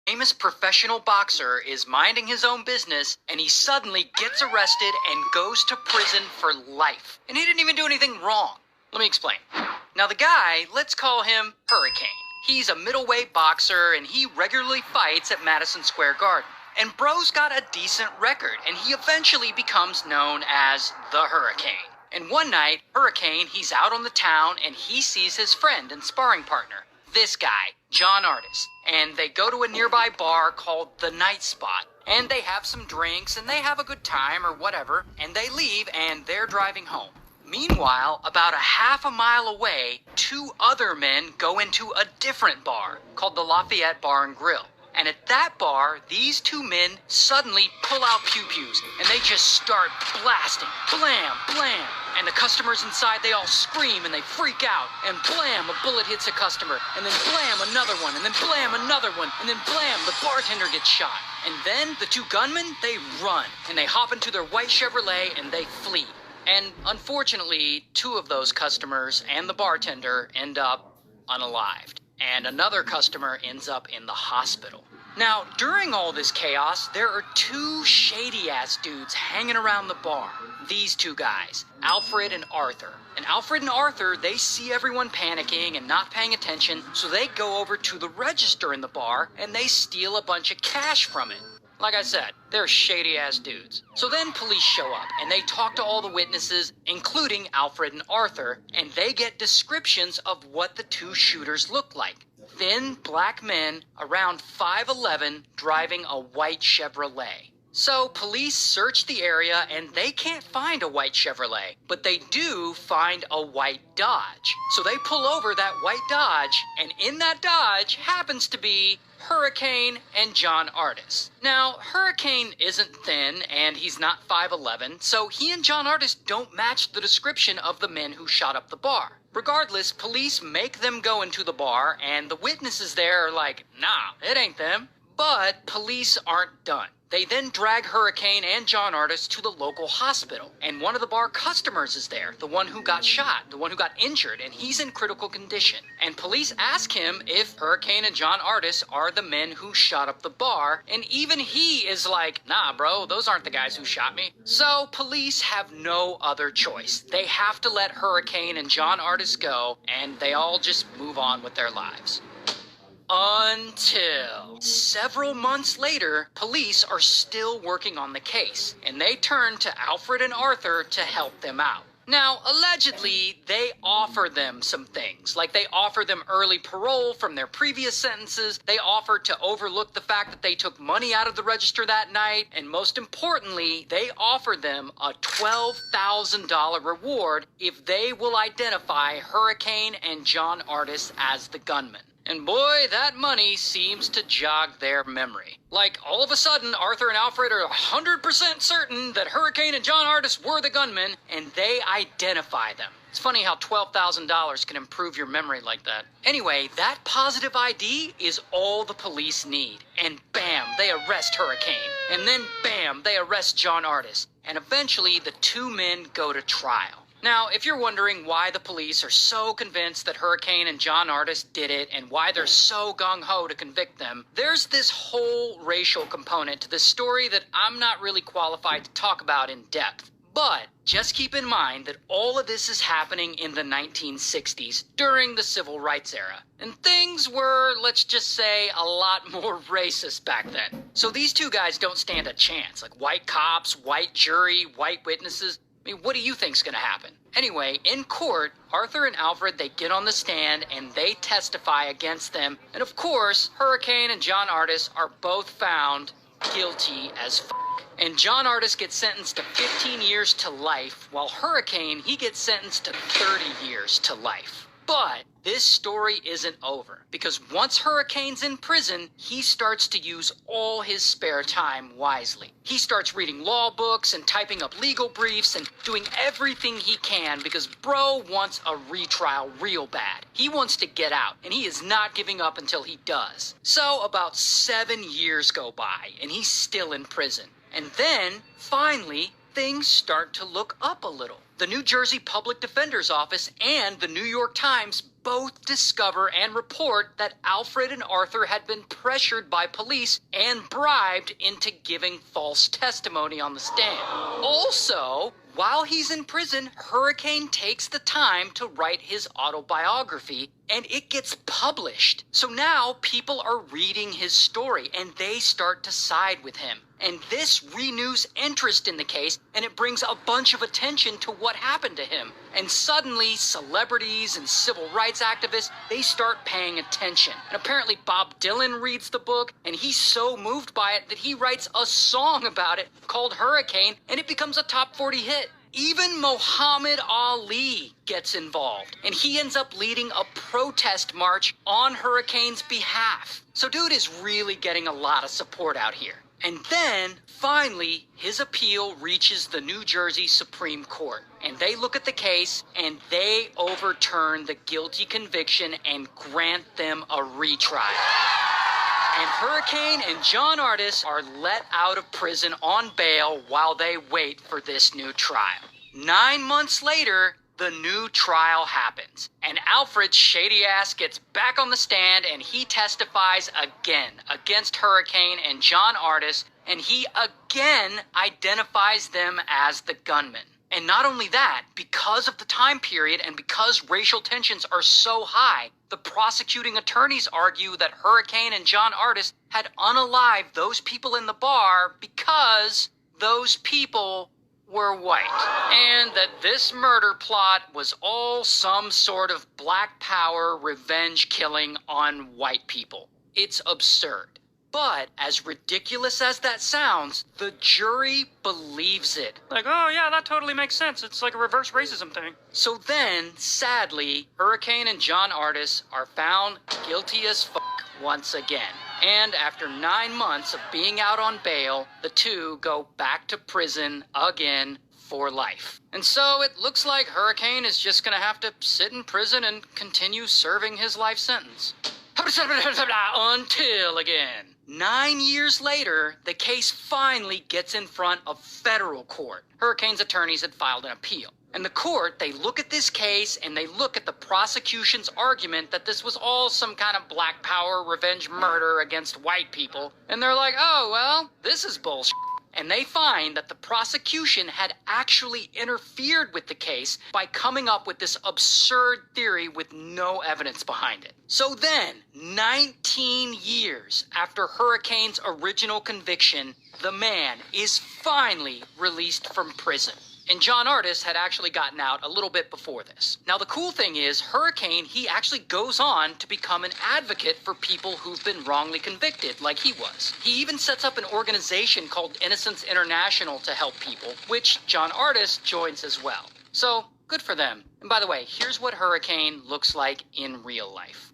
famous professional boxer is minding his own business and he suddenly gets arrested and goes to prison for life. And he didn't even do anything wrong. Let me explain. Now the guy, let's call him Hurricane. He's a middleweight boxer and he regularly fights at Madison Square Garden. And bro's got a decent record and he eventually becomes known as the Hurricane. And one night, Hurricane, he's out on the town and he sees his friend and sparring partner, this guy, John Artis, and they go to a nearby bar called the Night Spot, and they have some drinks and they have a good time or whatever, and they leave and they're driving home. Meanwhile, about a half a mile away, two other men go into a different bar called the Lafayette Bar and Grill. And at that bar, these two men suddenly pull out pew-pews and they just start blasting. Blam, blam. And the customers inside, they all scream and they freak out. And blam, a bullet hits a customer. And then blam, another one. And then blam, another one. And then blam, the bartender gets shot. And then the two gunmen, they run. And they hop into their white Chevrolet and they flee. And unfortunately, two of those customers and the bartender end up unalived. And another customer ends up in the hospital. Now, during all this chaos, there are two shady-ass dudes hanging around the bar. These two guys, Alfred and Arthur. And Alfred and Arthur, they see everyone panicking and not paying attention, so they go over to the register in the bar and they steal a bunch of cash from it. Like I said, they're shady-ass dudes. So then police show up, and they talk to all the witnesses, including Alfred and Arthur, and they get descriptions of what the two shooters look like. Thin, black men, around 5'11", driving a white Chevrolet. So police search the area, and they can't find a white Chevrolet, but they do find a white Dodge. So they pull over that white Dodge, and in that Dodge happens to be Hurricane and John Artis. Now, Hurricane isn't thin and he's not 5'11", so he and John Artis don't match the description of the men who shot up the bar. Regardless, police make them go into the bar and the witnesses there are like, nah, it ain't them. But police aren't done. They then drag Hurricane and John Artis to the local hospital. And one of the bar customers is there, the one who got shot, the one who got injured, and he's in critical condition. And police ask him if Hurricane and John Artis are the men who shot up the bar, and even he is like, nah bro, those aren't the guys who shot me. So police have no other choice. They have to let Hurricane and John Artis go, and they all just move on with their lives. Until several months later, police are still working on the case, and they turn to Alfred and Arthur to help them out. Now, allegedly, they offer them some things, like they offer them early parole from their previous sentences, they offer to overlook the fact that they took money out of the register that night, and most importantly, they offer them a $12,000 reward if they will identify Hurricane and John Artis as the gunman. And boy, that money seems to jog their memory. Like, all of a sudden, Arthur and Alfred are 100% certain that Hurricane and John Artis were the gunmen, and they identify them. It's funny how $12,000 can improve your memory like that. Anyway, that positive ID is all the police need. And bam, they arrest Hurricane. And then bam, they arrest John Artis. And eventually, the two men go to trial. Now, if you're wondering why the police are so convinced that Hurricane and John Artis did it and why they're so gung-ho to convict them, there's this whole racial component to this story that I'm not really qualified to talk about in depth. But just keep in mind that all of this is happening in the 1960s during the Civil Rights era. And things were, let's just say, a lot more racist back then. So these two guys don't stand a chance. Like white cops, white jury, white witnesses. I mean, what do you think's gonna happen? Anyway, in court, Arthur and Alfred, they get on the stand and they testify against them. And of course, Hurricane and John Artis are both found guilty as f***. And John Artis gets sentenced to 15 years to life, while Hurricane, he gets sentenced to 30 years to life. But this story isn't over, because once Hurricane's in prison, he starts to use all his spare time wisely. He starts reading law books and typing up legal briefs and doing everything he can because bro wants a retrial real bad. He wants to get out, and he is not giving up until he does. So about 7 years go by, and he's still in prison. And then, finally, things start to look up a little. The New Jersey Public Defender's Office and the New York Times both discover and report that Alfred and Arthur had been pressured by police and bribed into giving false testimony on the stand. Also, while he's in prison, Hurricane takes the time to write his autobiography, and it gets published. So now people are reading his story, and they start to side with him. And this renews interest in the case, and it brings a bunch of attention to what happened to him. And suddenly, celebrities and civil rights activists, they start paying attention. And apparently Bob Dylan reads the book, and he's so moved by it that he writes a song about it called Hurricane, and it becomes a top 40 hit. Even Muhammad Ali gets involved, and he ends up leading a protest march on Hurricane's behalf. So dude is really getting a lot of support out here. And then, finally, his appeal reaches the New Jersey Supreme Court. And they look at the case, and they overturn the guilty conviction and grant them a retrial. And Hurricane and John Artis are let out of prison on bail while they wait for this new trial. 9 months later, the new trial happens, and Alfred's shady ass gets back on the stand, and he testifies again against Hurricane and John Artis, and he again identifies them as the gunman. And not only that, because of the time period and because racial tensions are so high, the prosecuting attorneys argue that Hurricane and John Artis had unalived those people in the bar because those people were white, and that this murder plot was all some sort of black power revenge killing on white people. It's absurd. But as ridiculous as that sounds, the jury believes it. Like, oh yeah, that totally makes sense. It's like a reverse racism thing. So then, sadly, Hurricane and John Artis are found guilty as fuck once again. And after 9 months of being out on bail, the two go back to prison again for life. And so it looks like Hurricane is just gonna have to sit in prison and continue serving his life sentence. Until again. 9 years later, the case finally gets in front of federal court. Hurricane's attorneys had filed an appeal. And the court, they look at this case and they look at the prosecution's argument that this was all some kind of black power revenge murder against white people. And they're like, oh, well, this is bullshit. And they find that the prosecution had actually interfered with the case by coming up with this absurd theory with no evidence behind it. So then, 19 years after Hurricane's original conviction, the man is finally released from prison. And John Artis had actually gotten out a little bit before this. Now, the cool thing is, Hurricane, he actually goes on to become an advocate for people who've been wrongly convicted, like he was. He even sets up an organization called Innocence International to help people, which John Artis joins as well. So, good for them. And by the way, here's what Hurricane looks like in real life.